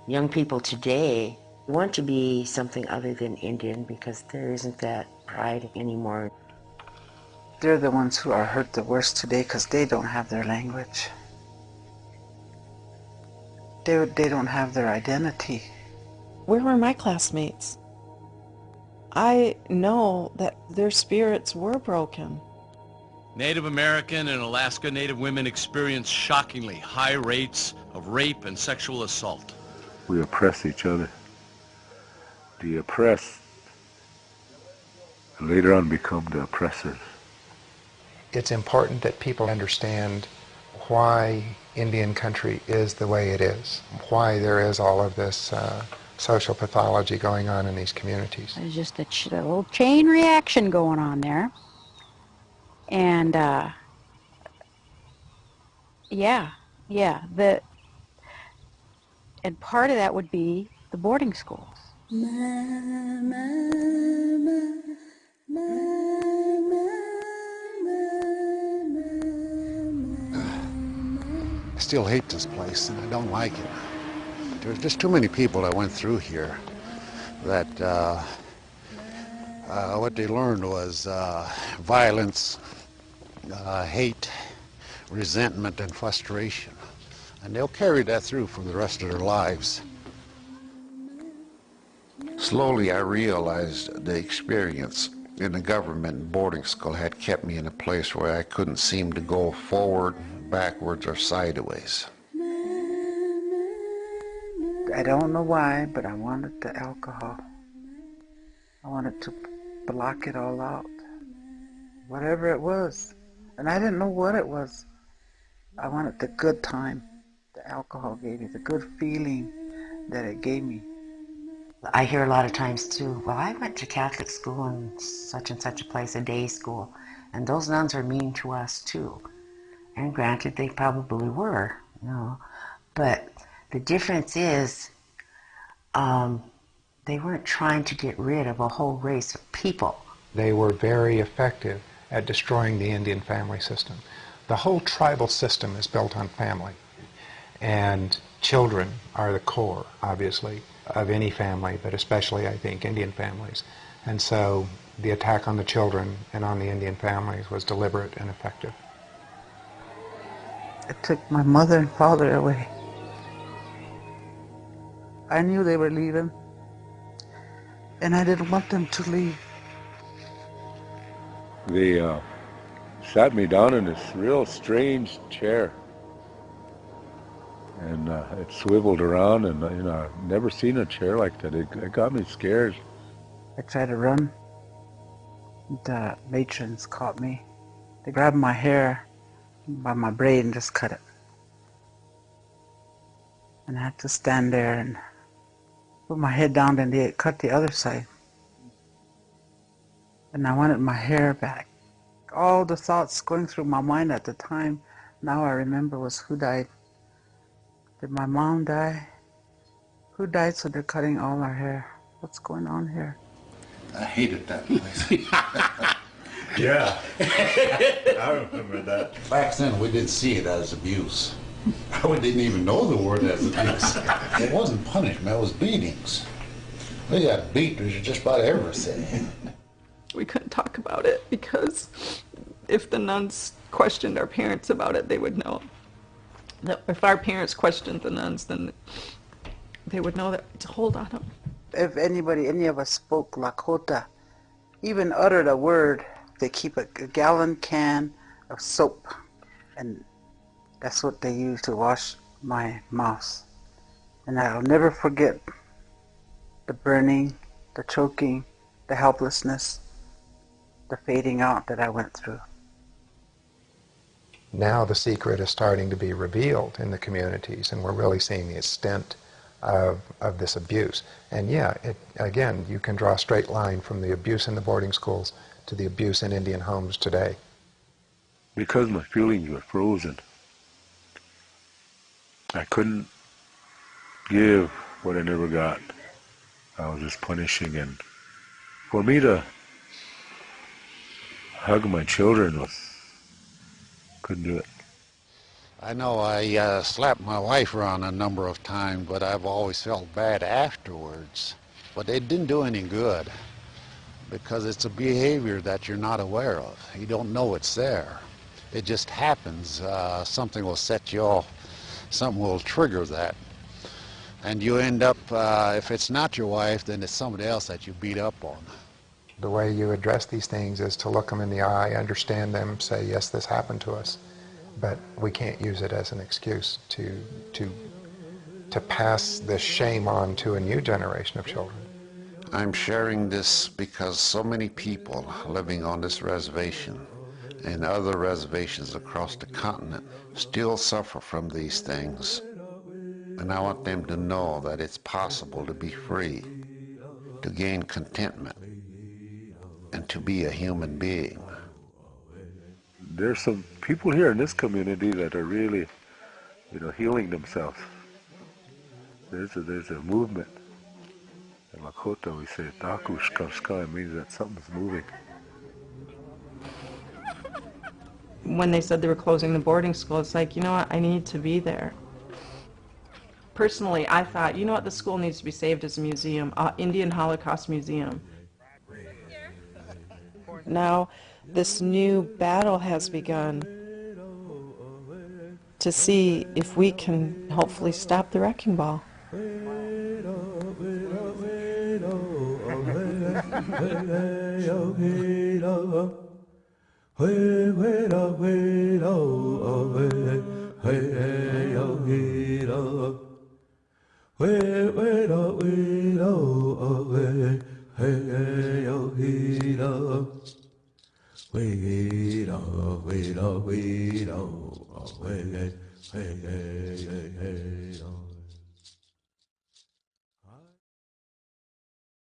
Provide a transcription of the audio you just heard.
Young people today want to be something other than Indian because there isn't that pride anymore. They're the ones who are hurt the worst today because they don't have their language. They don't have their identity. Where were my classmates? I know that their spirits were broken. Native American and Alaska Native women experience shockingly high rates of rape and sexual assault. We oppress each other. The oppressed later on become the oppressors. It's important that people understand why Indian country is the way it is, why there is all of this social pathology going on in these communities. There's just a little chain reaction going on there. And and part of that would be the boarding schools. I still hate this place and I don't like it. There's just too many people that went through here that what they learned was violence, hate, resentment, and frustration. And they'll carry that through for the rest of their lives. Slowly I realized the experience in the government boarding school had kept me in a place where I couldn't seem to go forward, backwards, or sideways. I don't know why, but I wanted the alcohol. I wanted to block it all out. Whatever it was. And I didn't know what it was. I wanted the good time the alcohol gave me, the good feeling that it gave me. I hear a lot of times too, well, I went to Catholic school in such and such a place, a day school, and those nuns are mean to us too. And granted, they probably were, but the difference is they weren't trying to get rid of a whole race of people. They were very effective at destroying the Indian family system. The whole tribal system is built on family, and children are the core, obviously, of any family, but especially, I think, Indian families. And so the attack on the children and on the Indian families was deliberate and effective. It took my mother and father away. I knew they were leaving, and I didn't want them to leave. They sat me down in this real strange chair, and it swiveled around, and I've never seen a chair like that. It got me scared. I tried to run. The matrons caught me. They grabbed my hair by my braid and just cut it. And I had to stand there and put my head down, and they cut the other side. And I wanted my hair back. All the thoughts going through my mind at the time, now I remember, was who died. Did my mom die? Who died, so they're cutting all our hair? What's going on here? I hated that place. Yeah, I remember that. Back then, we didn't see it as abuse. We didn't even know the word as abuse. It wasn't punishment, it was beatings. We got beat for just about everything. We couldn't talk about it because if the nuns questioned our parents about it, they would know. That if our parents questioned the nuns, then they would know that to hold on them. If any of us spoke Lakota, even uttered a word, they keep a gallon can of soap, and that's what they use to wash my mouth. And I'll never forget the burning, the choking, the helplessness, the fading out that I went through. Now the secret is starting to be revealed in the communities, and we're really seeing the extent of this abuse. And again, you can draw a straight line from the abuse in the boarding schools to the abuse in Indian homes today. Because my feelings were frozen, I couldn't give what I never got. I was just punishing, and for me to hug my children couldn't do it. I know I slapped my wife around a number of times, but I've always felt bad afterwards. But it didn't do any good because it's a behavior that you're not aware of. You don't know it's there. It just happens. Something will set you off. Something will trigger that. And you end up, if it's not your wife, then it's somebody else that you beat up on. The way you address these things is to look them in the eye, understand them, say, yes, this happened to us. But we can't use it as an excuse to pass this shame on to a new generation of children. I'm sharing this because so many people living on this reservation and other reservations across the continent still suffer from these things. And I want them to know that it's possible to be free, to gain contentment, and to be a human being. There's some people here in this community that are really, healing themselves. There's a movement. In Lakota we say taku shkavshka, it means that something's moving. When they said they were closing the boarding school, it's like, you know what, I need to be there. Personally, I thought, you know what, the school needs to be saved as a museum, Indian Holocaust Museum. Now, this new battle has begun to see if we can hopefully stop the wrecking ball. Wait,